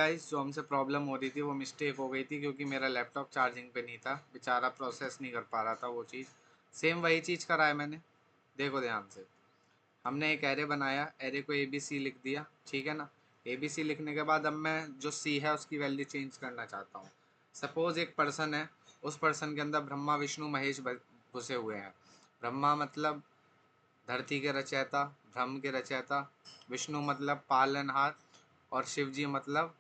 Guys, जो हमसे problem हो रही थी वो मिस्टेक हो गई थी क्योंकि मेरा लैपटॉप चार्जिंग पे नहीं था, बेचारा प्रोसेस नहीं कर पा रहा था वो चीज़। सेम वही चीज़ करा है मैंने। देखो ध्यान से, हमने एक एरे बनाया, एरे को ए बी सी लिख दिया, ठीक है ना। ए बी सी लिखने के बाद अब मैं जो सी है उसकी वैल्यू चेंज करना चाहता हूँ। सपोज एक पर्सन है, उस पर्सन के अंदर ब्रह्मा विष्णु महेश घुसे हुए हैं। ब्रह्मा मतलब धरती के रचयिता, ब्रह्म के रचयिता, विष्णु मतलब पालनहार, और शिव जी मतलब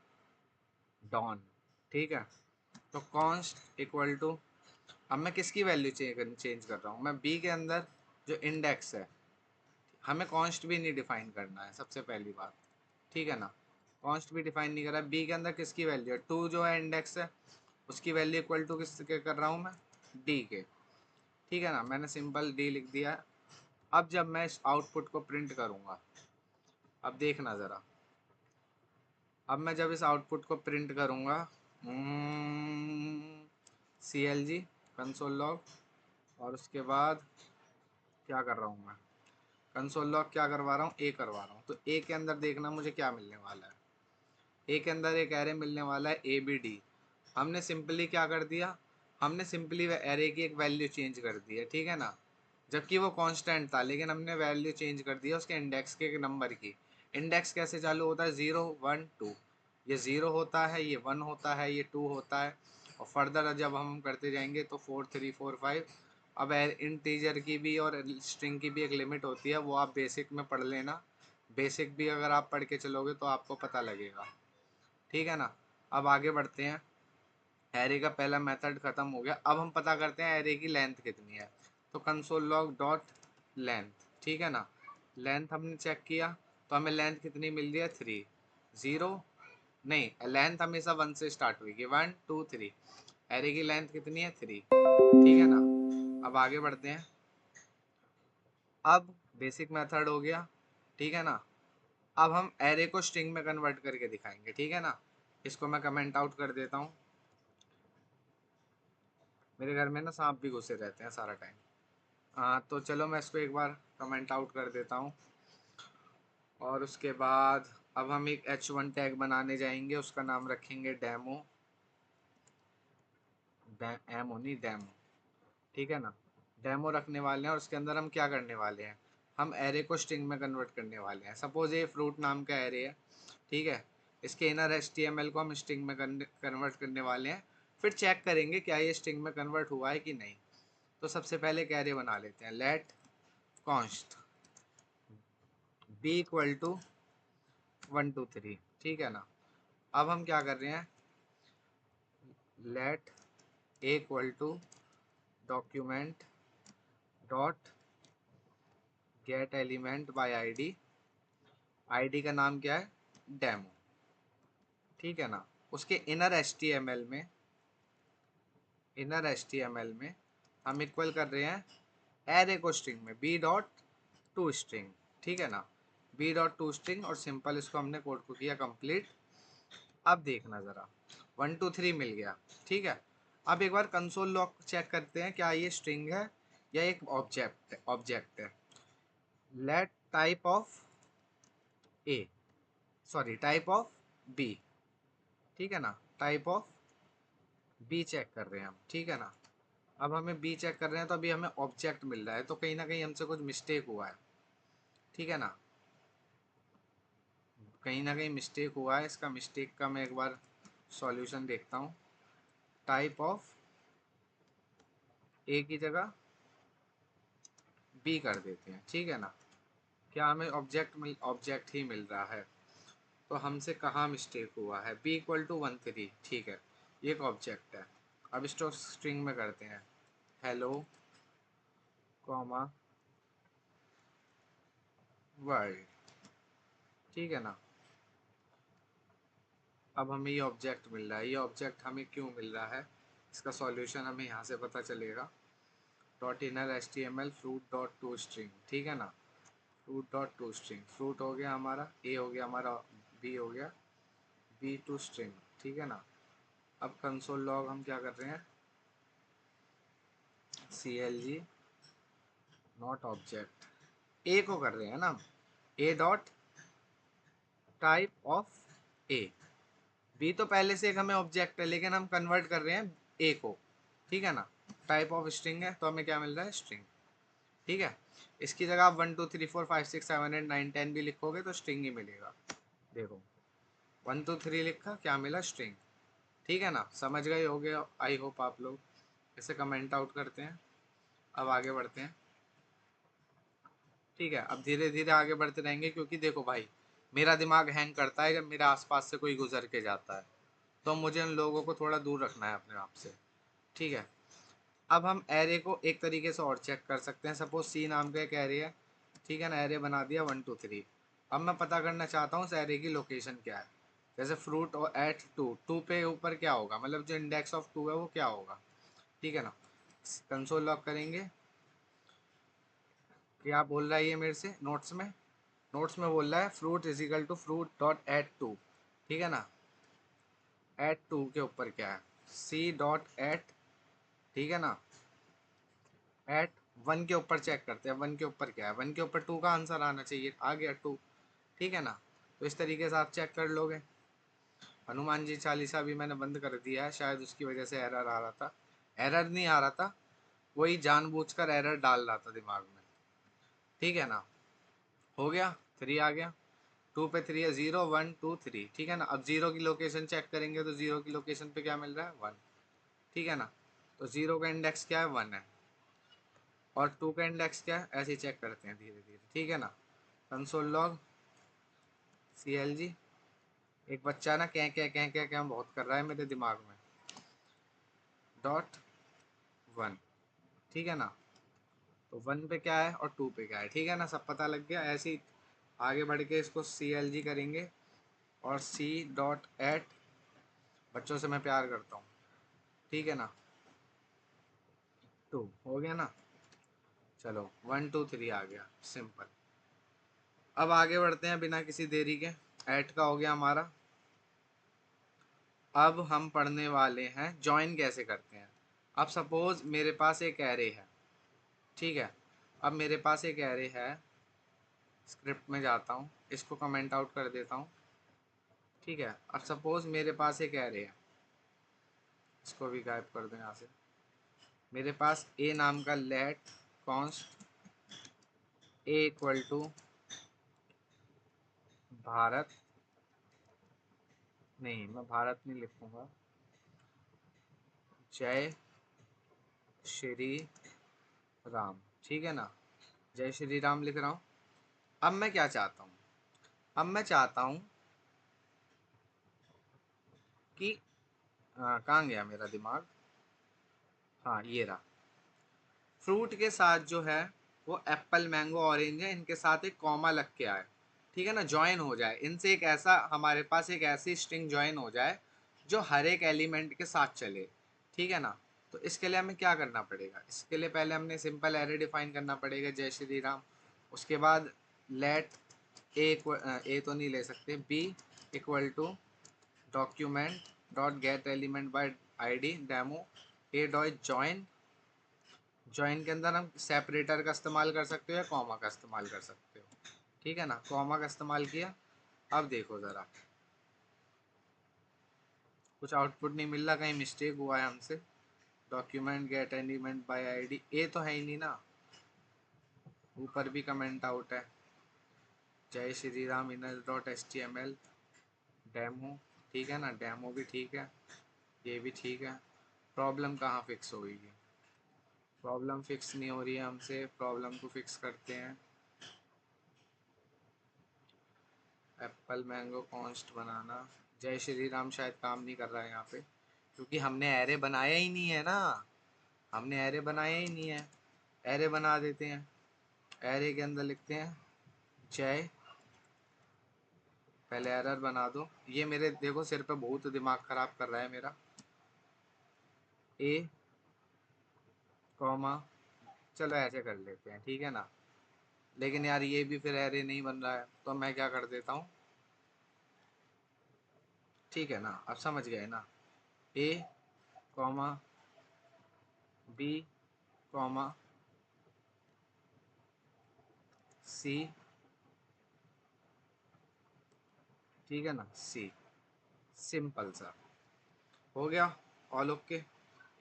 डॉन, ठीक है। तो कॉन्स्ट इक्वल टू, अब मैं किसकी वैल्यू चेंज कर रहा हूँ, मैं बी के अंदर जो इंडेक्स है, हमें कॉन्स्ट भी नहीं डिफाइन करना है सबसे पहली बात, ठीक है ना। कॉन्स्ट भी डिफाइन नहीं करा, बी के अंदर किसकी वैल्यू है, टू जो है इंडेक्स है, उसकी वैल्यू इक्वल टू किसके कर रहा हूँ मैं, डी के, ठीक है ना। मैंने सिंपल डी लिख दिया है। अब जब मैं इस आउटपुट को प्रिंट करूँगा, अब देखना ज़रा, अब मैं जब इस आउटपुट को प्रिंट करूँगा, C L G console log, और उसके बाद क्या कर रहा हूँ मैं, कंसोल लॉग क्या करवा रहा हूँ, ए करवा रहा हूँ। तो ए के अंदर देखना मुझे क्या मिलने वाला है, ए के अंदर एक एरे मिलने वाला है ए बी डी। हमने सिंपली क्या कर दिया, हमने सिंपली एरे की एक वैल्यू चेंज कर दी है, ठीक है ना। जबकि वो कांस्टेंट था, लेकिन हमने वैल्यू चेंज कर दिया उसके इंडेक्स के नंबर की। इंडेक्स कैसे चालू होता है, 0 1 2, ये 0 होता है, ये 1 होता है, ये 2 होता है, और फर्दर जब हम करते जाएंगे तो 4 3 4 5। अब इंटीजर की भी और स्ट्रिंग की भी एक लिमिट होती है, वो आप बेसिक में पढ़ लेना। बेसिक भी अगर आप पढ़ के चलोगे तो आपको पता लगेगा, ठीक है ना। अब आगे बढ़ते हैं, एरे का पहला मेथड खत्म हो गया। अब हम पता करते हैं एरे की लेंथ कितनी है। तो कंसोल लॉग डॉट लेंथ, ठीक है ना। लेंथ हमने चेक किया तो हमें लेंथ कितनी मिल रही है, 3। 0 नहीं, लेंथ हमेशा 1 से स्टार्ट हुई, 1 2 3। एरे की लेंथ कितनी है, 3, ठीक है ना। अब आगे बढ़ते हैं, अब बेसिक मेथड हो गया, ठीक है ना। अब हम एरे को स्ट्रिंग में कन्वर्ट करके दिखाएंगे, ठीक है ना। इसको मैं कमेंट आउट कर देता हूँ, मेरे घर में ना सांप भी घुसे रहते हैं सारा टाइम। हाँ, तो चलो मैं इसको एक बार कमेंट आउट कर देता हूँ। और उसके बाद अब हम एक h1 टैग बनाने जाएंगे, उसका नाम रखेंगे डेमो, एमो नहीं डेमो, ठीक है ना। डेमो रखने वाले हैं, और उसके अंदर हम क्या करने वाले हैं, हम एरे को स्ट्रिंग में कन्वर्ट करने वाले हैं। सपोज ये फ्रूट नाम का एरे है, ठीक है। इसके इनर HTML को हम स्ट्रिंग में कन्वर्ट करने वाले हैं। फिर चेक करेंगे क्या ये स्ट्रिंग में कन्वर्ट हुआ है कि नहीं। तो सबसे पहले एक एरे बना लेते हैं, let const B equal to 1 2 3, ठीक है ना। अब हम क्या कर रहे हैं, let A equal to document dot get element by ID, ID का नाम क्या है, डेमो, ठीक है ना। उसके inner H T M L में हम इक्वल कर रहे हैं एरे को स्ट्रिंग में, बी डॉट टू स्ट्रिंग, ठीक है ना। बी डॉट टू स्ट्रिंग, और सिंपल इसको हमने कोड को किया कंप्लीट। अब देखना ज़रा, 1 2 3 मिल गया, ठीक है। अब एक बार कंसोल लॉग चेक करते हैं क्या ये स्ट्रिंग है या एक ऑब्जेक्ट है। Let type of A, sorry type of B, ठीक है ना। टाइप ऑफ बी चेक कर रहे हैं हम, ठीक है ना। अब हमें बी चेक कर रहे हैं तो अभी हमें ऑब्जेक्ट मिल रहा है, तो कहीं ना कहीं हमसे कुछ मिस्टेक हुआ है, ठीक है ना। कहीं ना कहीं मिस्टेक हुआ है, इसका मिस्टेक का मैं एक बार सॉल्यूशन देखता हूँ। टाइप ऑफ ए की जगह बी कर देते हैं, ठीक है ना। क्या हमें ऑब्जेक्ट ही मिल रहा है, तो हमसे कहाँ मिस्टेक हुआ है, बी इक्वल टू 1 3, ठीक है। ये एक ऑब्जेक्ट है। अब इसको स्ट्रिंग में करते हैं, हेलो कॉमा वर्ल्ड, ठीक है ना। अब हमें ये ऑब्जेक्ट मिल रहा है, ये ऑब्जेक्ट हमें क्यों मिल रहा है, इसका सॉल्यूशन हमें यहाँ से पता चलेगा। Dot inner H T M L fruit dot to string, ठीक है ना। Fruit dot to string, fruit हो गया हमारा, ए हो गया हमारा, बी हो गया, बी टू स्ट्रिंग, ठीक है ना। अब कंसोल लॉग हम क्या कर रहे हैं, C L G not object, A को कर रहे हैं ना, A dot type of A, B तो पहले से एक हमें ऑब्जेक्ट है, लेकिन हम कन्वर्ट कर रहे हैं ए को, ठीक है ना। टाइप ऑफ स्ट्रिंग है, तो हमें क्या मिल रहा है, स्ट्रिंग, ठीक है। इसकी जगह आप 1 2 3 4 5 6 7 8 9 10 भी लिखोगे तो स्ट्रिंग ही मिलेगा। देखो 1 2 3 लिखा, क्या मिला, स्ट्रिंग, ठीक है ना। समझ गए होगे, आई होप आप लोग। इसे कमेंट आउट करते हैं। अब आगे बढ़ते हैं, ठीक है। अब धीरे धीरे आगे बढ़ते रहेंगे, क्योंकि देखो भाई, मेरा दिमाग हैंग करता है जब मेरे आसपास से कोई गुजर के जाता है, तो मुझे उन लोगों को थोड़ा दूर रखना है अपने आप से, ठीक है। अब हम एरे को एक तरीके से और चेक कर सकते हैं। सपोज सी नाम का एक एरे है, ठीक है ना। एरे बना दिया 1 2 3। अब मैं पता करना चाहता हूँ उस एरे की लोकेशन क्या है। जैसे फ्रूट और एट टू, टू पे ऊपर क्या होगा, मतलब जो इंडेक्स ऑफ टू है वो क्या होगा, ठीक है ना। कंसोल लॉग करेंगे। क्या बोल रहा है ये मेरे से नोट्स में, नोट्स में बोल रहा है fruit is equal to fruit dot at two, ठीक है ना। एट टू के ऊपर क्या है, सी डॉट एट, ठीक है ना। एट वन के ऊपर चेक करते हैं, वन के ऊपर क्या है, वन के ऊपर टू का आंसर आना चाहिए, आ गया टू, ठीक है ना। तो इस तरीके से आप चेक कर लोगे। हनुमान जी चालीसा भी मैंने बंद कर दिया है, शायद उसकी वजह से एरर आ रहा था। एरर नहीं आ रहा था, वही जानबूझकर एरर डाल रहा था दिमाग में, ठीक है ना। हो गया, थ्री आ गया। टू पे थ्री है, 0 1 2 3, ठीक है ना। अब जीरो की लोकेशन चेक करेंगे तो जीरो की लोकेशन पे क्या मिल रहा है, वन, ठीक है ना। तो जीरो का इंडेक्स क्या है, वन है। और टू का इंडेक्स क्या है, ऐसे ही चेक करते हैं धीरे धीरे, ठीक है ना। Console log CLG। एक बच्चा ना क्या बहुत कर रहा है मेरे दिमाग में, डॉट वन, ठीक है ना। तो वन पे क्या है और टू पे क्या है, ठीक है ना, सब पता लग गया। ऐसे ही आगे बढ़ के इसको CLG करेंगे। और सी डॉट एट, बच्चों से मैं प्यार करता हूँ, ठीक है ना, टू हो गया ना। चलो 1 2 3 आ गया, सिंपल। अब आगे बढ़ते हैं बिना किसी देरी के। ऐड का हो गया हमारा। अब हम पढ़ने वाले हैं जॉइन कैसे करते हैं। अब सपोज मेरे पास एक एरे है, ठीक है। अब मेरे पास एक एरे है, स्क्रिप्ट में जाता हूँ, इसको कमेंट आउट कर देता हूँ, ठीक है। अब सपोज मेरे पास एक एरे है, इसको भी गायब कर दें यहाँ से। मेरे पास ए नाम का let const A equal to Bharat, नहीं मैं भारत नहीं लिखूंगा, जय श्री राम, ठीक है ना। जय श्री राम लिख रहा हूँ। अब मैं क्या चाहता हूँ, अब मैं चाहता हूँ कि कहाँ गया मेरा दिमाग, हाँ ये रहा। फ्रूट के साथ जो है वो एप्पल मैंगो ऑरेंज है, इनके साथ एक कॉमा लग के आए, ठीक है ना, ज्वाइन हो जाए इनसे। एक ऐसा हमारे पास एक ऐसी स्ट्रिंग ज्वाइन हो जाए जो हर एक एलिमेंट के साथ चले, ठीक है ना। तो इसके लिए हमें क्या करना पड़ेगा, इसके लिए पहले हमने सिंपल एरे डिफाइन करना पड़ेगा, जय श्री राम। उसके बाद लेट ए, ए तो नहीं ले सकते, B equal to document dot get element by ID demo A dot join. Join के अंदर हम सेपरेटर का इस्तेमाल कर सकते हो या कॉमा का इस्तेमाल कर सकते हो, ठीक है ना। कॉमा का इस्तेमाल किया। अब देखो ज़रा, कुछ आउटपुट नहीं मिल रहा, कहीं मिस्टेक हुआ है हमसे। Document gate element by ID, ए तो है ही नहीं ना। ऊपर भी कमेंट आउट है, जय Shri Ram inner dot HTML demo, ठीक है ना। डेमो भी ठीक है, ये भी ठीक है। प्रॉब्लम कहाँ फिक्स होगी, प्रॉब्लम फिक्स नहीं हो रही है हमसे, प्रॉब्लम को फिक्स करते हैं। एप्पल मैंगो कॉन्स्ट बनाना, जय श्री राम शायद काम नहीं कर रहा है यहाँ पे, क्योंकि हमने एरे बनाया ही नहीं है ना, हमने एरे बनाया ही नहीं है। एरे बना देते हैं, एरे के अंदर लिखते हैं जय, पहले एरर बना दो। ये मेरे देखो सिर पे बहुत दिमाग खराब कर रहा है मेरा। ए कॉमा, चलो ऐसे कर लेते हैं, ठीक है ना। लेकिन यार ये भी फिर एरे नहीं बन रहा है, तो मैं क्या कर देता हूँ, ठीक है ना। अब समझ गए ना, A comma B comma C, ठीक है ना, सी, सिंपल सा हो गया। All okay.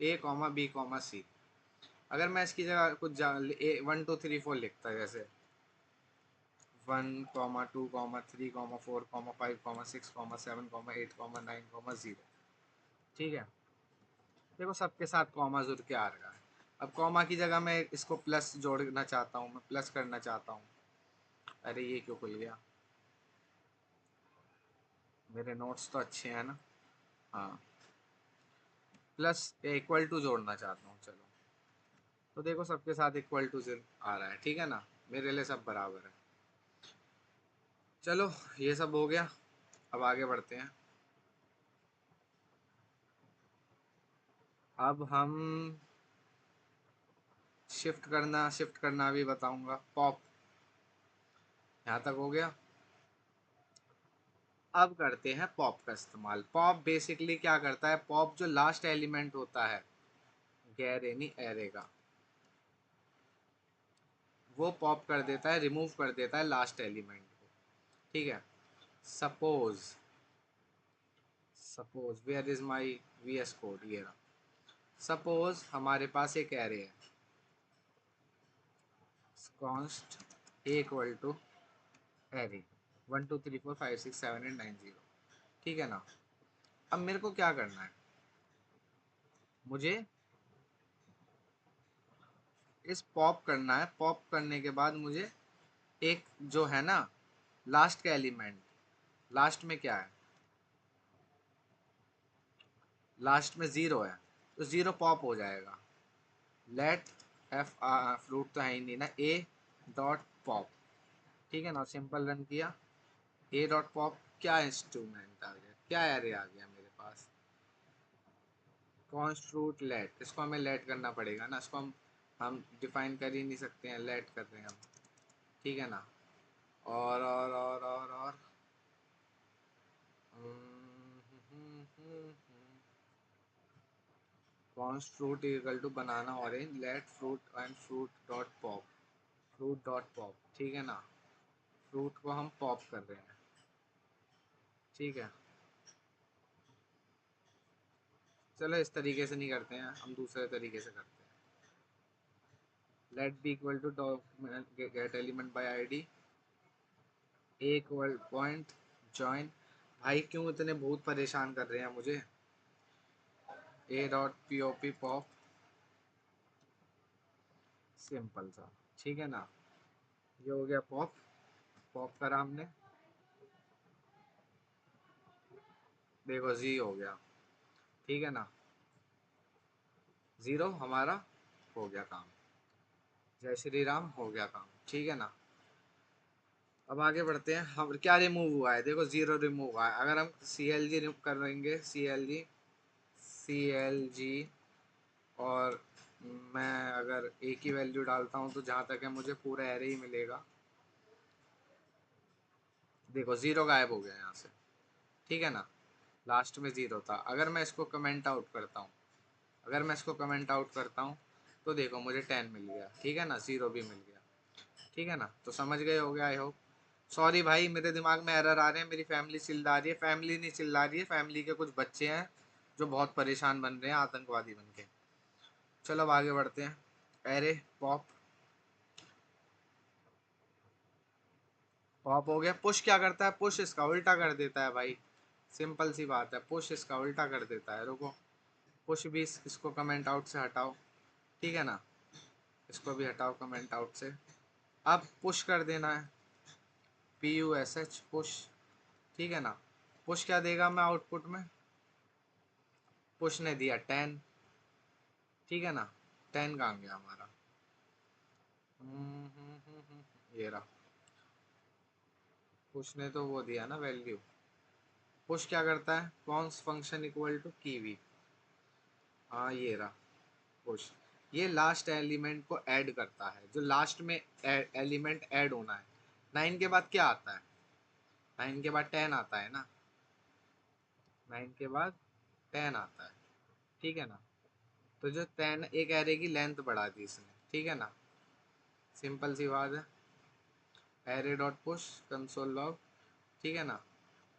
A comma B comma C. अगर मैं इसकी जगह कुछ 1 2 3 4 लिखता है, जैसे 1 2 3 4 5 6 7 8 0, ठीक है। देखो सबके साथ कॉमा जुड़ के आ रहा है। अब कॉमा की जगह मैं इसको प्लस जोड़ना चाहता हूँ, मैं प्लस करना चाहता हूँ। अरे ये क्यों खुल गया? मेरे नोट्स तो अच्छे हैं ना। हाँ, प्लस इक्वल टू जोड़ना चाहता हूँ। चलो, तो देखो सबके साथ इक्वल टू से आ रहा है, ठीक है ना। मेरे लिए सब बराबर है। चलो, ये सब हो गया। अब आगे बढ़ते हैं। अब हम शिफ्ट करना भी बताऊंगा। पॉप यहाँ तक हो गया। अब करते हैं पॉप का इस्तेमाल। पॉप बेसिकली क्या करता है? पॉप जो लास्ट एलिमेंट होता है गैर यानी एरे का, वो पॉप कर देता है, रिमूव कर देता है लास्ट एलिमेंट को, ठीक है। Suppose suppose where is my VS code, ये रहा। सपोज हमारे पास एक एरे है, const A equal to array 1 2 3 4 5 6 7 8 9 0, ठीक है ना। अब मेरे को क्या करना है? मुझे इस पॉप करना है। पॉप करने के बाद मुझे एक जो है ना लास्ट का एलिमेंट, लास्ट में क्या है? लास्ट में ज़ीरो है, तो ज़ीरो पॉप हो जाएगा। लेट एफ फ्रूट तो है ही नहीं ना, ए डॉट पॉप, ठीक है ना। सिंपल रन किया, ए डॉट पॉप। क्या इंस्ट्रूमेंट आ गया, क्या एरे आ गया मेरे पास? Const fruit late. इसको हमें लेट करना पड़ेगा ना, इसको हम डिफाइन कर ही नहीं सकते हैं, लेट कर रहे हैं हम, ठीक है ना। और const fruit equal to banana orange let fruit and fruit dot pop, fruit dot pop, ठीक है ना। फ्रूट को हम पॉप कर रहे हैं, ठीक है। चलो इस तरीके से नहीं करते हैं, हम दूसरे तरीके से करते हैं। Let B equal to get element by ID, A equal point join. भाई क्यों इतने बहुत परेशान कर रहे हैं मुझे? A dot P O P pop, simple सा, ठीक है ना। ये हो गया पॉप। पॉप करा हमने, देखो जी हो गया, ठीक है ना। ज़ीरो हमारा हो गया काम। जय श्री राम, हो गया काम, ठीक है ना। अब आगे बढ़ते हैं। हम क्या रिमूव हुआ है? देखो ज़ीरो रिमूव हुआ है। अगर हम CLG करेंगे, CLG और मैं अगर एक ही वैल्यू डालता हूँ तो जहाँ तक है मुझे पूरा एरे ही मिलेगा। देखो ज़ीरो गायब हो गया यहाँ से, ठीक है ना। लास्ट में ज़ीरो था। अगर मैं इसको कमेंट आउट करता हूँ, तो देखो मुझे 10 मिल गया, ठीक है ना। ज़ीरो भी मिल गया, ठीक है ना। तो समझ गए हो गया आई होप। सॉरी भाई, मेरे दिमाग में एरर आ रहे हैं, मेरी फैमिली चिल्ला रही है। फैमिली नहीं चिल्ला रही है, फैमिली के कुछ बच्चे हैं जो बहुत परेशान बन रहे हैं, आतंकवादी बन के। चलो अब आगे बढ़ते हैं। एरे पॉप, पॉप हो गया। पुश क्या करता है? पुश इसका उल्टा कर देता है भाई, सिंपल सी बात है। पुश इसका उल्टा कर देता है। रुको, पुश भी इसको कमेंट आउट से हटाओ, ठीक है ना। इसको भी हटाओ कमेंट आउट से। अब पुश कर देना है, PUSH पुश, ठीक है ना। पुश क्या देगा मैं आउटपुट में? पुश ने दिया 10, ठीक है ना। 10 कहाँ गया हमारा? ये रहा। पुश ने तो वो दिया ना वैल्यू। पुश क्या करता है? Const function equal to kiwi. हाँ ये रहा पुश। ये लास्ट एलिमेंट को ऐड करता है, जो लास्ट में एलिमेंट ऐड होना है। 9 के बाद क्या आता है? 9 के बाद 10 आता है ना। 9 के बाद 10 आता है, ठीक है ना। तो जो 10, एक एरे की लेंथ बढ़ा दी इसने, ठीक है ना। सिंपल सी बात है। Array dot push console log, ठीक है ना।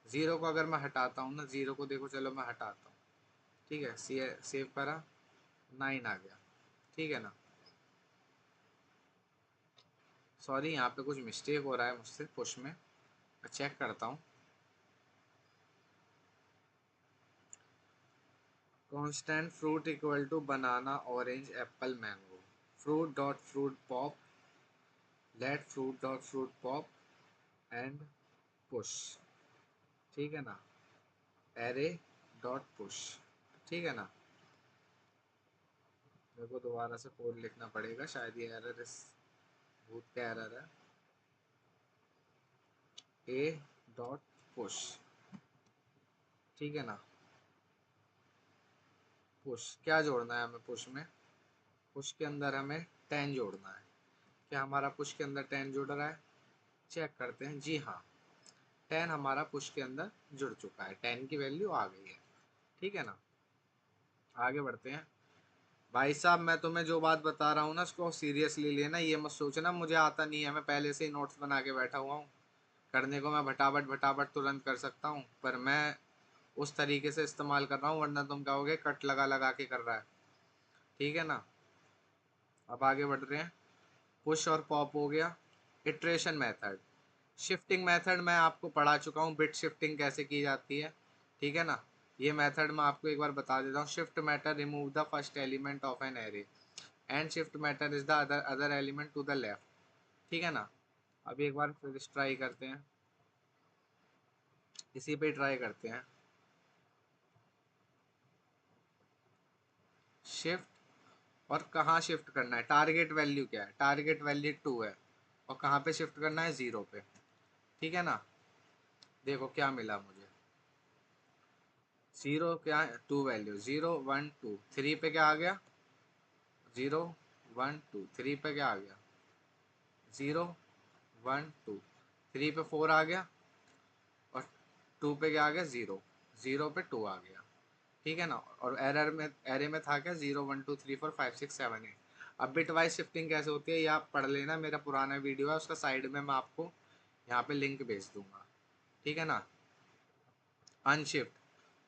ज़ीरो को अगर मैं हटाता हूँ ना, ज़ीरो को देखो, चलो मैं हटाता हूँ, ठीक है, सेव करा, 9 आ गया, ठीक है ना। सॉरी, यहाँ पे कुछ मिस्टेक हो रहा है मुझसे पुश में, मैं चेक करता हूँ। Constant fruit equal to banana orange apple mango, fruit dot fruit pop, let fruit dot fruit pop and push, ठीक है ना, एरे डॉट पुश, ठीक है ना। मेरे को दोबारा से कोड लिखना पड़ेगा, शायद ये एरर इस भूत का एरर है। ए डॉट पुश, ठीक है ना। पुश क्या जोड़ना है हमें, पुश में, पुश के अंदर हमें 10 जोड़ना है। क्या हमारा पुश के अंदर 10 जुड़ रहा है, चेक करते हैं। जी हाँ, 10 हमारा पुश के अंदर जुड़ चुका है, 10 की वैल्यू आ गई है, ठीक है ना। आगे बढ़ते हैं। भाई साहब, मैं तुम्हें जो बात बता रहा हूँ ना, उसको सीरियसली लेना, ये मत सोचना मुझे आता नहीं है, मैं पहले से ही नोट्स बना के बैठा हुआ हूँ। करने को मैं भटाभट भटाभट तुरंत कर सकता हूँ, पर मैं उस तरीके से इस्तेमाल कर रहा हूँ, वरना तुम कहोगे कट लगा लगा के कर रहा है, ठीक है ना। अब आगे बढ़ रहे हैं। पुश और पॉप हो गया। इटरेशन मेथड, शिफ्टिंग मेथड मैं आपको पढ़ा चुका हूँ, बिट शिफ्टिंग कैसे की जाती है, ठीक है ना। ये मेथड मैं आपको एक बार बता देता हूँ। Shift matter remove the first element of an array and shift matter is the other element to the left, ठीक है ना। अभी एक बार फिर ट्राई करते हैं, इसी पे ट्राई करते हैं। शिफ्ट, और कहाँ शिफ्ट करना है, टारगेट वैल्यू क्या है, टारगेट वैल्यू 2 है, और कहाँ पे शिफ्ट करना है, 0 पे, ठीक है ना। देखो क्या मिला मुझे, 0 क्या है, 2 वैल्यू, 0 1 2, 3 पे क्या आ गया, 0 1 2, 3 पे क्या आ गया, 0 1 2, 3 पे 4 आ गया, और 2 पे क्या आ गया, 0, 0 पे 2 आ गया, ठीक है ना। और एरर में, एरे में था क्या, 0 1 2 3 4 5 6 7 8। अब बिट वाइज शिफ्टिंग कैसे होती है ये आप पढ़ लेना, मेरा पुराना वीडियो है, उसका साइड में मैं आपको यहाँ पे लिंक भेज दूंगा, ठीक है ना। अनशिफ्ट,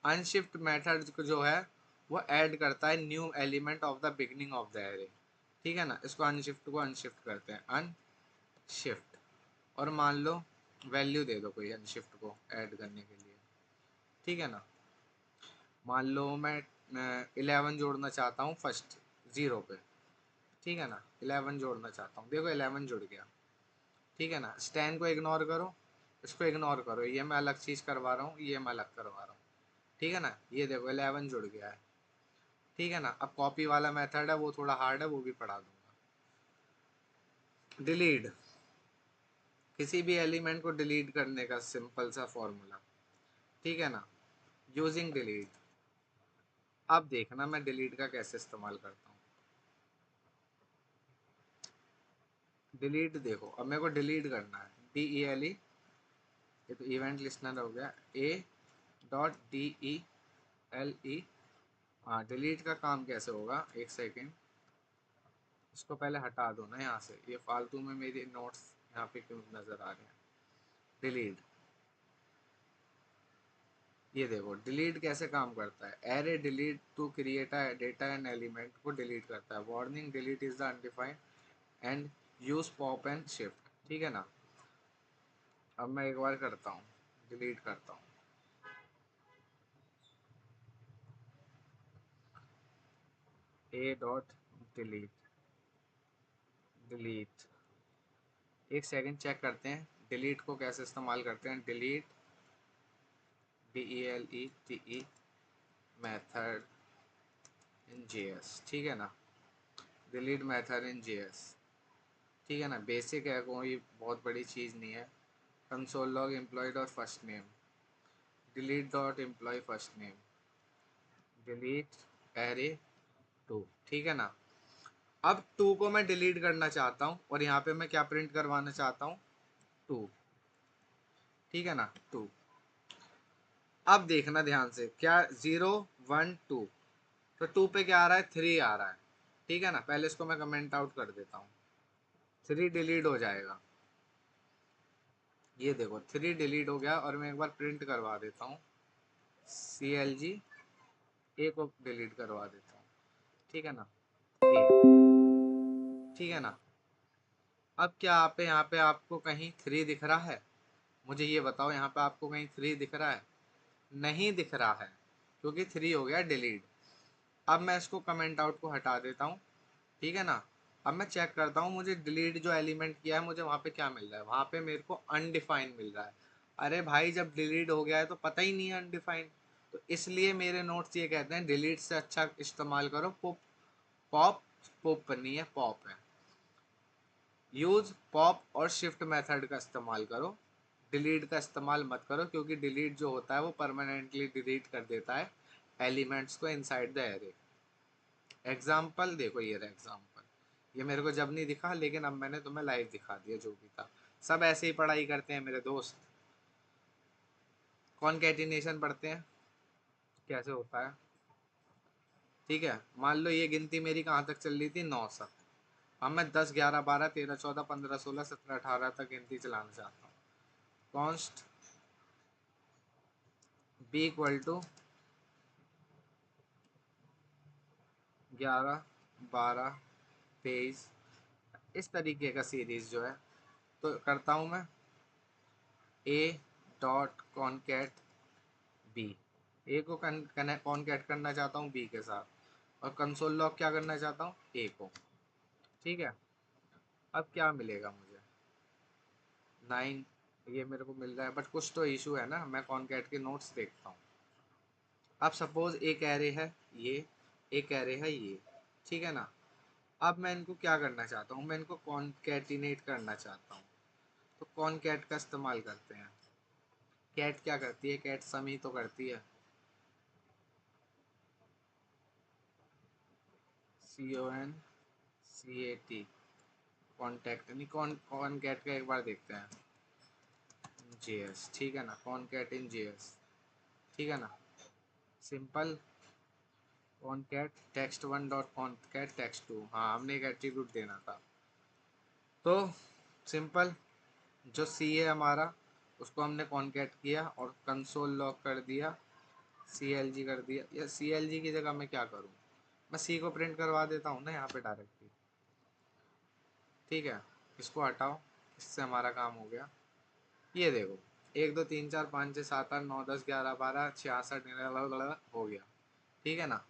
अनशिफ्ट मेथड जो है वो ऐड करता है new element of the beginning of the array, ठीक है ना। इसको अनशिफ्ट को अनशिफ्ट करते हैं, अनशिफ्ट। और मान लो वैल्यू दे दो कोई अनशिफ्ट को ऐड करने के लिए, ठीक है ना। मान लो मैं 11 जोड़ना चाहता हूँ फर्स्ट 0 पे, ठीक है ना। 11 जोड़ना चाहता हूँ, देखो 11 जुड़ गया, ठीक है ना। स्टैंड को इग्नोर करो, इसको इग्नोर करो, ये मैं अलग चीज़ करवा रहा हूँ, ये मैं अलग करवा रहा हूँ, ठीक है ना। ये देखो 11 जुड़ गया है, ठीक है ना। अब कॉपी वाला मेथड है वो थोड़ा हार्ड है, वो भी पढ़ा दूंगा। डिलीट, किसी भी एलिमेंट को डिलीट करने का सिंपल सा फॉर्मूला, ठीक है ना, यूजिंग डिलीट। अब देखना मैं डिलीट का कैसे इस्तेमाल करता हूँ। डिलीट देखो, अब मेरे को डिलीट करना है, DELE, ये तो इवेंट लिस्टनर हो गया, A.DELE। हाँ, डिलीट का काम कैसे होगा, एक सेकेंड, इसको पहले हटा दो ना यहाँ से, ये फालतू में मेरे नोट्स यहाँ पे क्यों नज़र आ रहे हैं। डिलीट, ये देखो डिलीट कैसे काम करता है। Array delete to create a data and element को डिलीट करता है। Warning, delete is the undefined and use pop and shift, ठीक है ना। अब मैं एक बार करता हूँ, डिलीट करता हूँ, ए डॉट डिलीट, डिलीट, एक सेकंड चेक करते हैं डिलीट को कैसे इस्तेमाल करते हैं। Delete, DELETE method in JS, ठीक है ना। डिलीट मेथड इन JS, ठीक है ना। बेसिक है, कोई बहुत बड़ी चीज़ नहीं है। Console log employ dot first name, delete dot employ first name, delete array 2, ठीक है ना। अब 2 को मैं डिलीट करना चाहता हूँ, और यहाँ पे मैं क्या प्रिंट करवाना चाहता हूँ, 2, ठीक है ना, 2। अब देखना ध्यान से, क्या 0 1 2, तो 2 पे क्या आ रहा है, 3 आ रहा है, ठीक है ना। पहले इसको मैं कमेंट आउट कर देता हूँ, 3 डिलीट हो जाएगा। ये देखो 3 डिलीट हो गया, और मैं एक बार प्रिंट करवा देता हूँ, CLG ए को डिलीट करवा देता हूँ, ठीक है ना, ए, ठीक है ना। अब क्या आप यहाँ पे आपको कहीं 3 दिख रहा है? मुझे ये बताओ, यहाँ पे आपको कहीं 3 दिख रहा है? नहीं दिख रहा है, क्योंकि 3 हो गया डिलीट। अब मैं इसको कमेंट आउट को हटा देता हूँ, ठीक है ना। अब मैं चेक करता हूँ मुझे डिलीट जो एलिमेंट किया है मुझे वहाँ पे क्या मिल रहा है, वहाँ पे मेरे को अनडिफाइंड मिल रहा है। अरे भाई जब डिलीट हो गया है तो पता ही नहीं है अनडिफाइंड, तो इसलिए मेरे नोट्स ये कहते हैं डिलीट से अच्छा इस्तेमाल करो पॉप। पॉप, पॉप नहीं है, पॉप है। यूज पॉप और शिफ्ट मेथड का इस्तेमाल करो, डिलीट का इस्तेमाल मत करो, क्योंकि डिलीट जो होता है वो परमानेंटली डिलीट कर देता है एलिमेंट्स को इनसाइड द एरे। एग्जाम्पल देखो, ये रहा एग्जाम्पल, ये मेरे को जब नहीं दिखा, लेकिन अब मैंने तुम्हें लाइव दिखा दिया जो भी था। सब ऐसे ही पढ़ाई करते हैं मेरे दोस्त, कॉनकैटिनेशन पढ़ते हैं कैसे होता है, ठीक है। मान लो ये गिनती मेरी कहाँ तक चल रही थी, 9 तक। अब मैं 10 11 12 13 14 15 16 17 18 तक गिनती चलाना चाहता हूँ। कॉन्स्ट बी इक्वल टू 11 12 23, इस तरीके का सीरीज जो है, तो करता हूँ मैं ए डॉट कॉनकैट बी। ए को कॉनकैट करना चाहता हूँ बी के साथ, और कंसोल लॉग क्या करना चाहता हूँ, ए को, ठीक है। अब क्या मिलेगा मुझे, 9, ये मेरे को मिल रहा है, बट कुछ तो इशू है ना, मैं कॉनकैट के नोट्स देखता हूँ। अब सपोज एक एरे है ये, एक एरे है ये, ठीक है ना। अब मैं इनको क्या करना चाहता हूँ, मैं इनको कॉनकैटिनेट करना चाहता हूँ, तो कॉनकैट का इस्तेमाल करते हैं। कैट क्या करती है, कैट सम ही तो करती है, CONCAT, कॉन्टैक्ट नहीं, कॉनकैट का एक बार देखते हैं, JS, ठीक है ना, कॉनकैट इन JS, ठीक है ना। Simple concat text one dot concat text two, हाँ हमने एक एट्रीब्यूट देना था, तो सिंपल जो सी है हमारा उसको हमने कॉनकैट किया और कंसोल लॉग कर दिया, CLG कर दिया। या CLG की जगह मैं क्या करूँ, मैं सी को प्रिंट करवा देता हूँ ना यहाँ पे डायरेक्टली, ठीक है। इसको हटाओ, इससे हमारा काम हो गया। ये देखो 1 2 3 4 5 6 7 8 9 10 11 12 66 हो गया, ठीक है ना।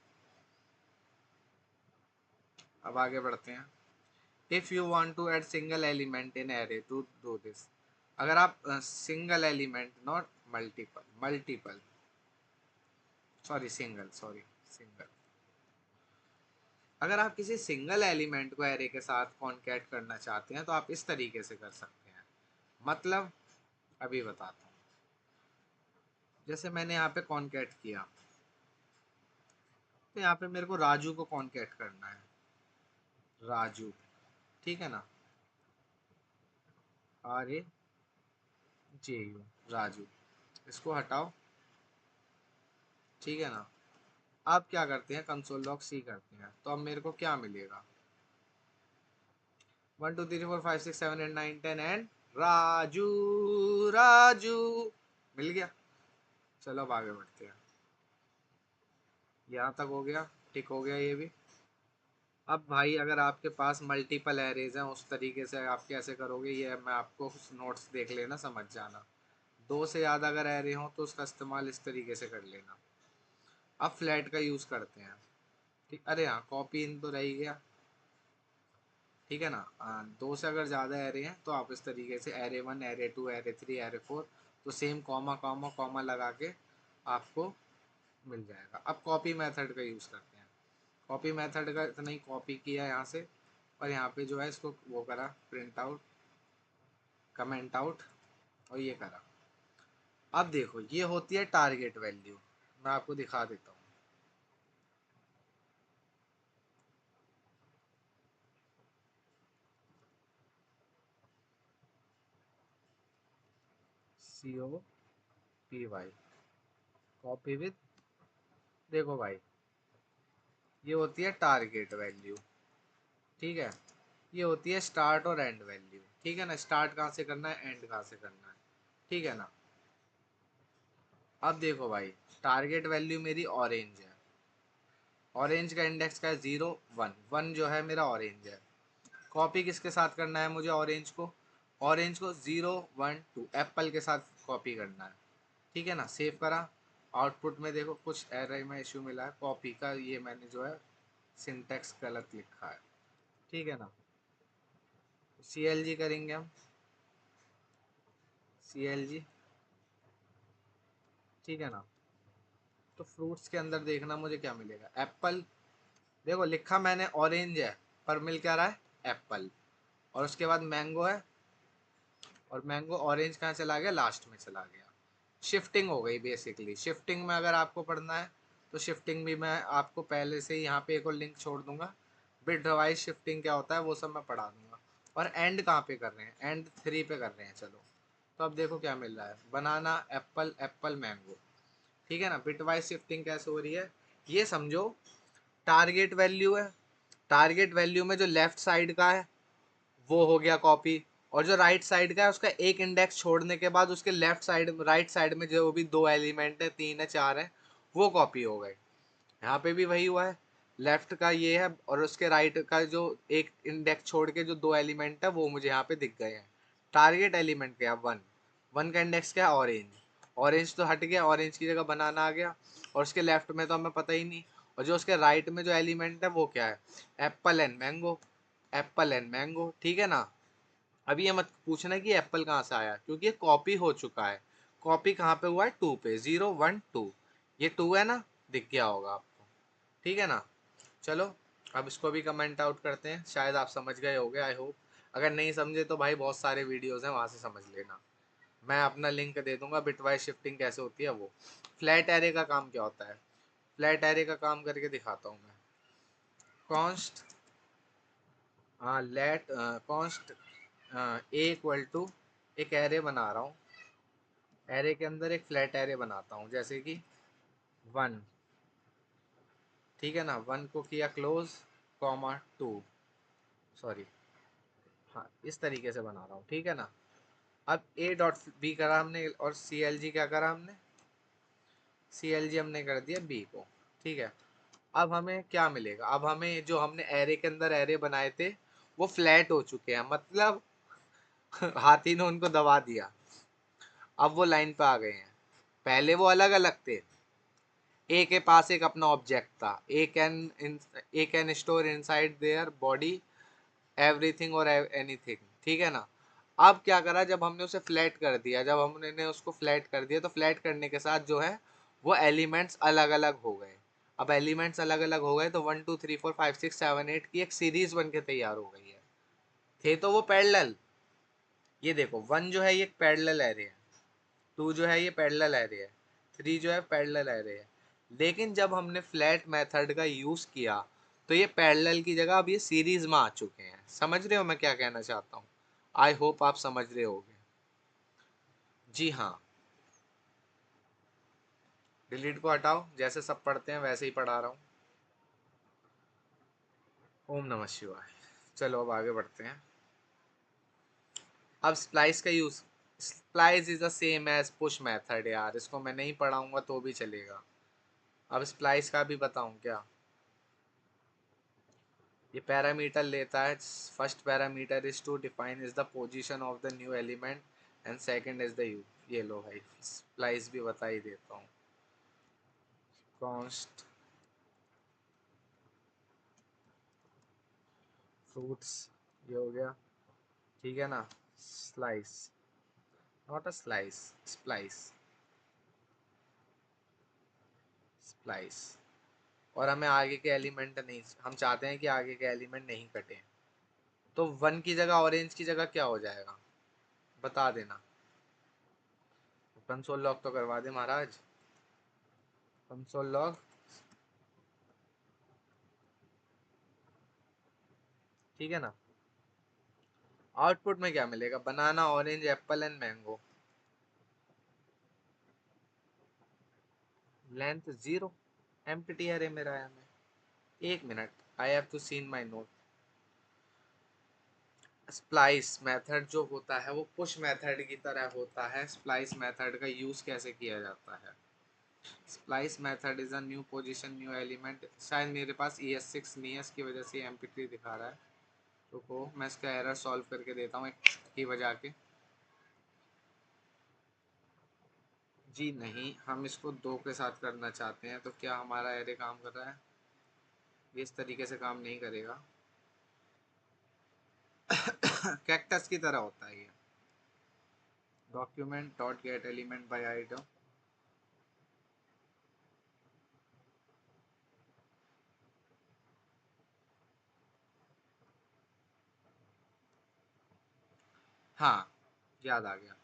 अब आगे बढ़ते हैं। If you want to add single element in array to do this, अगर आप single element, not multiple, multiple, sorry single, sorry single, अगर आप किसी सिंगल एलिमेंट को एरे के साथ कॉन्कैट करना चाहते हैं तो आप इस तरीके से कर सकते हैं। मतलब अभी बताता हूँ, जैसे मैंने यहाँ पे कॉन्कैट किया, तो यहाँ पे मेरे को राजू को कॉन्कैट करना है, राजू, ठीक है ना, RAJU, राजू, इसको हटाओ, ठीक है ना। अब क्या करते हैं, कंसोल लॉग सी करते हैं, तो अब मेरे को क्या मिलेगा, 1 2 3 4 5 6 7 8 9 10 एंड राजू, राजू मिल गया। चलो अब आगे बढ़ते हैं, यहाँ तक हो गया, ठीक हो गया ये भी। अब भाई अगर आपके पास मल्टीपल एरेज हैं उस तरीके से आप कैसे करोगे, ये मैं आपको नोट्स देख लेना, समझ जाना। 2 से ज़्यादा अगर एरे हो तो उसका इस्तेमाल इस तरीके से कर लेना। अब फ्लैट का यूज़ करते हैं, ठीक, अरे हाँ कॉपी इन तो रह ही गया, ठीक है ना। 2 से अगर ज़्यादा एरे हैं तो आप इस तरीके से एरे 1 एरे 2 एरे 3 एरे 4, तो सेम कॉमा कॉमा कॉमा लगा के आपको मिल जाएगा। अब कॉपी मेथड का यूज़ करते हैं। कॉपी मेथड का इतना ही कॉपी किया यहाँ से, और यहाँ पे जो है इसको वो करा, प्रिंट आउट, कमेंट आउट, और ये करा। अब देखो ये होती है टारगेट वैल्यू, मैं आपको दिखा देता हूँ। COPY, कॉपी विद, देखो भाई ये होती है टारगेट वैल्यू, ठीक है। ये होती है स्टार्ट और एंड वैल्यू, ठीक है ना। स्टार्ट कहाँ से करना है, एंड कहाँ से करना है, ठीक है ना। अब देखो भाई, टारगेट वैल्यू मेरी ऑरेंज है, ऑरेंज का इंडेक्स का है 0 1 1 जो है मेरा ऑरेंज है। कॉपी किसके साथ करना है मुझे, ऑरेंज को 0 1 2 एप्पल के साथ कॉपी करना है। ठीक है ना, सेव करा। आउटपुट में देखो कुछ एरर में इशू मिला है, कॉपी का ये मैंने जो है सिंटेक्स गलत लिखा है। ठीक है ना, CLG करेंगे हम, CLG। ठीक है ना, तो फ्रूट्स के अंदर देखना मुझे क्या मिलेगा, एप्पल। देखो लिखा मैंने ऑरेंज है, पर मिल क्या रहा है, एप्पल। और उसके बाद मैंगो है, और मैंगो ऑरेंज कहाँ चला गया, लास्ट में चला गया। शिफ्टिंग हो गई बेसिकली। शिफ्टिंग में अगर आपको पढ़ना है तो शिफ्टिंग भी मैं आपको पहले से ही यहाँ पे एक और लिंक छोड़ दूंगा, बिट वाइज शिफ्टिंग क्या होता है वो सब मैं पढ़ा दूंगा। और एंड कहाँ पे कर रहे हैं, एंड 3 पे कर रहे हैं। चलो, तो अब देखो क्या मिल रहा है, बनाना एप्पल एप्पल मैंगो। ठीक है ना, बिट वाइज शिफ्टिंग कैसे हो रही है ये समझो। टारगेट वैल्यू है, टारगेट वैल्यू में जो लेफ्ट साइड का है वो हो गया कॉपी, और जो राइट साइड का है उसका एक इंडेक्स छोड़ने के बाद उसके लेफ्ट साइड राइट साइड में जो भी 2 एलिमेंट है, 3 है, 4 है, वो कॉपी हो गए। यहाँ पे भी वही हुआ है, लेफ्ट का ये है और उसके राइट का जो एक इंडेक्स छोड़ के जो 2 एलिमेंट है वो मुझे यहाँ पे दिख गए हैं। टारगेट एलिमेंट क्या, 1 1 का इंडेक्स क्या है, ऑरेंज। ऑरेंज तो हट गया, ऑरेंज की जगह बनाना आ गया, और उसके लेफ्ट में तो हमें पता ही नहीं। और जो उसके राइट में जो एलिमेंट है वो क्या है, Apple and mango, Apple and mango. ठीक है ना। अब ये मत पूछना कि एप्पल कहाँ से आया, क्योंकि ये कॉपी हो चुका है। कॉपी कहाँ पे हुआ है, 2 पे, 0 1 2, ये 2 है ना, दिख गया होगा आपको। ठीक है ना। चलो, अब इसको भी कमेंट आउट करते हैं, शायद आप समझ गए होगे, आई होप। अगर नहीं समझे तो भाई बहुत सारे वीडियोस हैं, वहाँ से समझ लेना। मैं अपना लिंक दे दूंगा, बिटवाइज शिफ्टिंग कैसे होती है वो। फ्लैट एरे का काम क्या होता है, फ्लैट एरे का काम करके दिखाता हूँ मैं। कॉन्स्ट, हाँ let const A equal to, एक एरे बना रहा हूँ, एरे के अंदर एक फ्लैट एरे बनाता हूँ, जैसे कि 1। ठीक है ना, 1 को किया क्लोज, कॉमा 2, सॉरी, हाँ इस तरीके से बना रहा हूँ। ठीक है ना। अब ए डॉट बी करा हमने, और CLG क्या करा हमने, CLG हमने कर दिया बी को। ठीक है। अब हमें क्या मिलेगा, अब हमें जो हमने एरे के अंदर एरे बनाए थे वो फ्लैट हो चुके हैं, मतलब हाथी ने उनको दबा दिया, अब वो लाइन पे आ गए हैं। पहले वो अलग अलग थे, ए के पास एक अपना ऑब्जेक्ट था, A can store inside their body everything और एनीथिंग। ठीक है ना। अब क्या करा, जब हमने उसे फ्लैट कर दिया, जब हमने उसको फ्लैट कर दिया, तो फ्लैट करने के साथ जो है वो एलिमेंट्स अलग अलग हो गए। अब एलिमेंट्स अलग अलग हो गए तो 1 2 3 4 5 6 7 8 की एक सीरीज बन के तैयार हो गई है। थे तो वो पैरेलल, ये देखो 1 जो है ये पैरेलल एरे है, 2 जो है ये पैरेलल एरे है, 3 जो है पैरेलल एरे है। लेकिन जब हमने फ्लैट मेथड का यूज किया तो ये पैरेलल की जगह अब ये सीरीज में आ चुके हैं। समझ रहे हो मैं क्या कहना चाहता हूँ, आई होप आप समझ रहे होगे। जी हाँ, डिलीट को हटाओ, जैसे सब पढ़ते हैं वैसे ही पढ़ा रहा हूँ। ओम नमः शिवाय। चलो अब आगे बढ़ते हैं। अब स्प्लाइस का use, splice is the same as push method यार, इसको मैं नहीं पढ़ाऊंगा तो भी चलेगा। अब स्प्लाइस का भी बताऊं क्या, ये पैरामीटर लेता है। First parameter is to define is the position of the new element, and second is the you. ये लो भाई, स्प्लाइस भी बता ही देता हूँ। कॉन्स्ट फ्रूट्स, ये हो गया। ठीक है ना। Slice, not a slice, splice, splice. और हमें आगे के एलिमेंट नहीं, हम चाहते हैं कि आगे के एलिमेंट नहीं कटे, तो 1 की जगह ऑरेंज की जगह क्या हो जाएगा, बता देना। कंसोल लॉग तो करवा दे महाराज, कंसोल लॉग। ठीक है ना। आउटपुट में क्या मिलेगा, banana orange apple and mango, length 0, empty है मेरा है। एक minute, I have to seen my note. Splice method जो होता है वो पुश मेथड की तरह होता है। स्प्लाइस मेथड का यूज़ कैसे किया जाता है? Splice method is a new position new element. शायद मेरे पास ES6 नहीं है, इसकी वजह से MP3 दिखा रहा है। रुको मैं इसका एरर सॉल्व करके देता हूँ एक की बजा के। जी नहीं, हम इसको 2 के साथ करना चाहते हैं, तो क्या हमारा एरे काम कर रहा है? ये इस तरीके से काम नहीं करेगा। कैक्टस की तरह होता है ये। Document dot get element by item. हाँ, याद आ गया।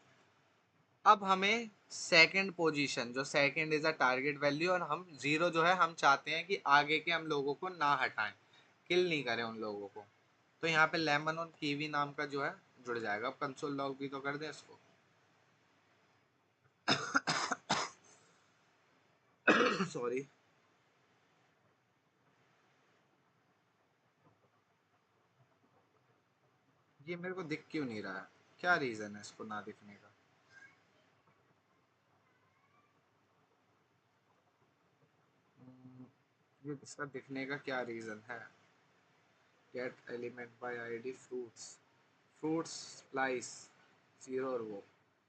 अब हमें सेकंड पोजीशन, जो second is a target value, और हम जीरो जो है हम चाहते हैं कि आगे के हम लोगों को ना हटाएं, किल नहीं करें उन लोगों को। तो यहाँ पे लेमन और कीवी नाम का जो है जुड़ जाएगा। अब कंसोल लॉग भी तो कर दें इसको। सॉरी। ये मेरे को दिख क्यों नहीं रहा है? क्या रीजन है इसको ना दिखने का? ये इसका दिखने का क्या रीजन है? Gate element by ID fruits, fruits splice zero और वो।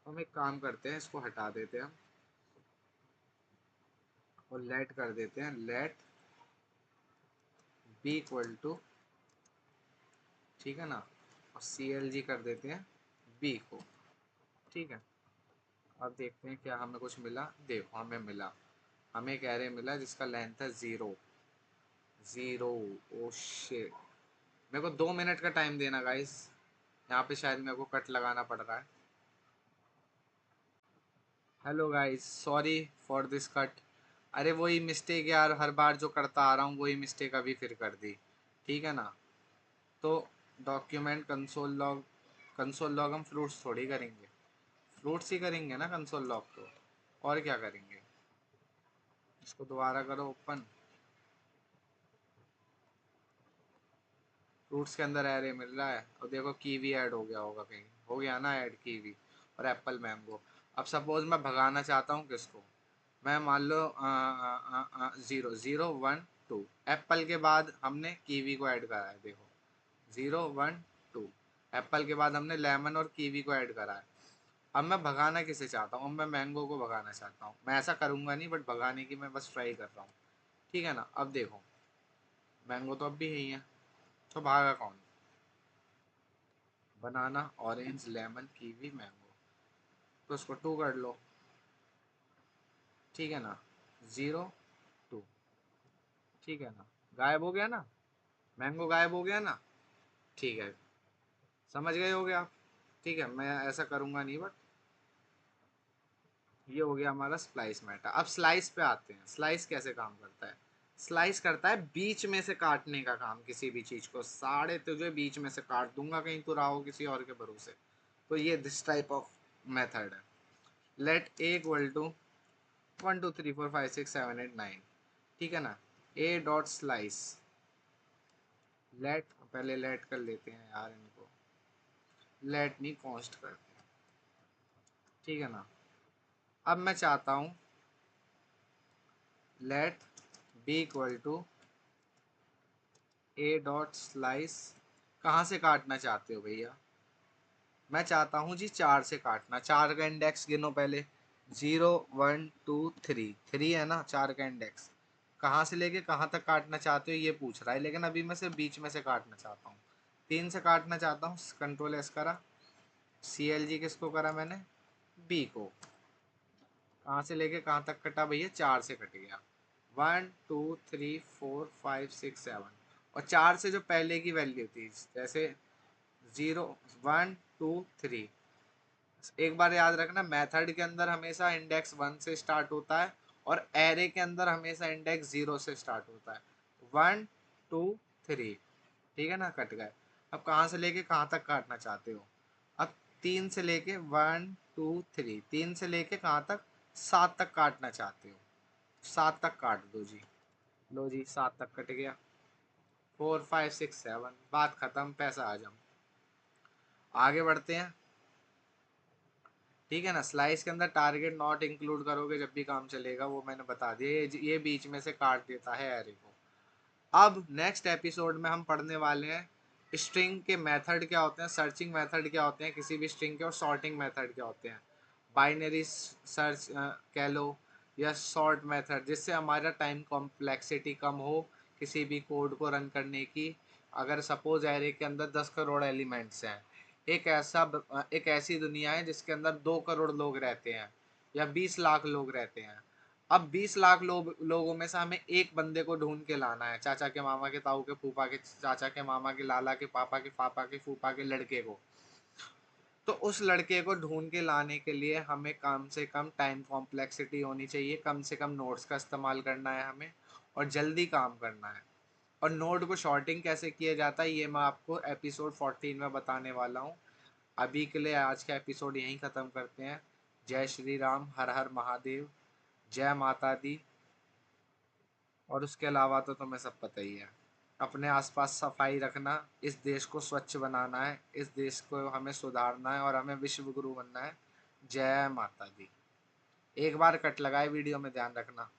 हम एक काम करते हैं, इसको हटा देते हैं और लेट कर देते हैं, लेट बी इक्वल टू, ठीक है ना, और CLG कर देते हैं बी को। ठीक है, अब देखते हैं क्या हमें कुछ मिला। देखो हमें मिला, हमें एक एरे मिला जिसका लेंथ है जीरो। Zero, oh shit. मेरे को 2 मिनट का टाइम देना गाइस, यहाँ पे शायद मेरे को कट लगाना पड़ रहा है। Hello guys, sorry for this cut. अरे वही मिस्टेक यार, हर बार जो करता आ रहा हूँ वही मिस्टेक अभी फिर कर दी। ठीक है ना। तो डॉक्यूमेंट कंसोल लॉग हम फ्रूट्स थोड़ी करेंगे, फ्रूट्स ही करेंगे ना कंसोल लॉग तो। और क्या करेंगे? इसको दोबारा करो ओपन। फ्रूट्स के अंदर एरे मिल रहा है, और देखो कीवी ऐड हो गया होगा, कहीं हो गया ना ऐड कीवी और एप्पल मैंगो। अब सपोज मैं भगाना चाहता हूँ किसको? मैं मान लो 0 0 1 2, एप्पल के बाद हमने कीवी को ऐड करा है, देखो 0 1 2। एप्पल के बाद हमने लेमन और कीवी को ऐड करा है। अब मैं भगाना किसे चाहता हूँ? अब मैं मैंगो को भगाना चाहता हूँ। मैं ऐसा करूँगा नहीं, बट भगाने की मैं बस ट्राई कर रहा हूँ। ठीक है ना। अब देखो मैंगो तो अब भी यही है, तो भागा कौन? बनाना ऑरेंज लेमन कीवी मैंगो, तो उसको 2 कर लो। ठीक है ना, 0 2। ठीक है ना, गायब हो गया ना, मैंगो गायब हो गया ना। ठीक है, समझ गए होगे आप। ठीक है, मैं ऐसा करूँगा नहीं, बट ये हो गया हमारा स्लाइस मेटा। अब स्लाइस पे आते हैं। स्लाइस कैसे काम करता है? स्लाइस करता है बीच में से काटने का काम। किसी भी चीज़ को साढ़े तुझे बीच में से काट दूंगा, कहीं तो रहा हो किसी और के भरोसे। तो ये दिस टाइप ऑफ मेथड है। Let A equal to 1 2 3 4 5 6 7 8 9। ठीक है ना। ए डॉट स्लाइस लेट, पहले लेट कर लेते हैं यार इनको, लेट नहीं कॉन्स्ट करते हैं। ठीक है ना। अब मैं चाहता हूँ let B equal to A dot slice. कहाँ से काटना चाहते हो भैया? मैं चाहता हूँ जी 4 से काटना। 4 का इंडेक्स गिनो पहले। 0 1 2 3, 3 है ना 4 का इंडेक्स। कहाँ से लेके कहाँ तक काटना चाहते हो ये पूछ रहा है, लेकिन अभी मैं सिर्फ बीच में से काटना चाहता हूँ। 3 से काटना चाहता हूँ, कंट्रोल S करा। CLG किसको करा मैंने? बी को। कहाँ से लेके कहाँ तक कटा भैया? 4 से कट गया। 1 2 3 4 5 6 7। और 4 से जो पहले की वैल्यू थी, जैसे 0 1 2 3। एक बार याद रखना, मेथड के अंदर हमेशा इंडेक्स 1 से स्टार्ट होता है, और एरे के अंदर हमेशा इंडेक्स 0 से स्टार्ट होता है। 1 2 3। ठीक है ना, कट गए। अब कहाँ से लेके कहाँ तक काटना चाहते हो? अब 3 से लेके 1 2 3, 3 से लेके कहाँ तक? 7 तक काटना चाहते हो? 7 तक काट दो जी। लो जी, 7 तक कट गया। 4 5 6 7, बात खत्म, पैसा आ जाओ। आगे बढ़ते हैं, ठीक है ना। स्लाइस के अंदर टारगेट नॉट इंक्लूड करोगे जब भी काम चलेगा, वो मैंने बता दिया, ये बीच में से काट देता है एरे को। अब नेक्स्ट एपिसोड में हम पढ़ने वाले हैं स्ट्रिंग के मेथड क्या होते हैं, सर्चिंग मेथड क्या होते हैं किसी भी स्ट्रिंग के, और सॉर्टिंग मेथड क्या होते हैं। बाइनरी सर्च कह लो या सॉर्ट मेथड, जिससे हमारा टाइम कॉम्प्लेक्सिटी कम हो किसी भी कोड को रन करने की। अगर सपोज एरे के अंदर 10 करोड़ एलिमेंट्स हैं, एक ऐसी दुनिया है जिसके अंदर 2 करोड़ लोग रहते हैं या 20 लाख लोग रहते हैं। अब 20 लाख लोगों में से हमें एक बंदे को ढूंढ के लाना है, चाचा के मामा के ताऊ के फूफा के चाचा के मामा के लाला के पापा के पापा के फूफा के लड़के को। तो उस लड़के को ढूंढ के लाने के लिए हमें कम से कम टाइम कॉम्प्लेक्सिटी होनी चाहिए, कम से कम नोड्स का इस्तेमाल करना है हमें, और जल्दी काम करना है। और नोड को शॉर्टिंग कैसे किया जाता है ये मैं आपको एपिसोड 14 में बताने वाला हूँ। अभी के लिए आज का एपिसोड यहीं ख़त्म करते हैं। जय श्री राम, हर हर महादेव, जय माता दी। और उसके अलावा तो तुम्हें सब पता ही है, अपने आसपास सफाई रखना, इस देश को स्वच्छ बनाना है, इस देश को हमें सुधारना है और हमें विश्व गुरु बनना है। जय माता दी। एक बार कट लगाए वीडियो में, ध्यान रखना।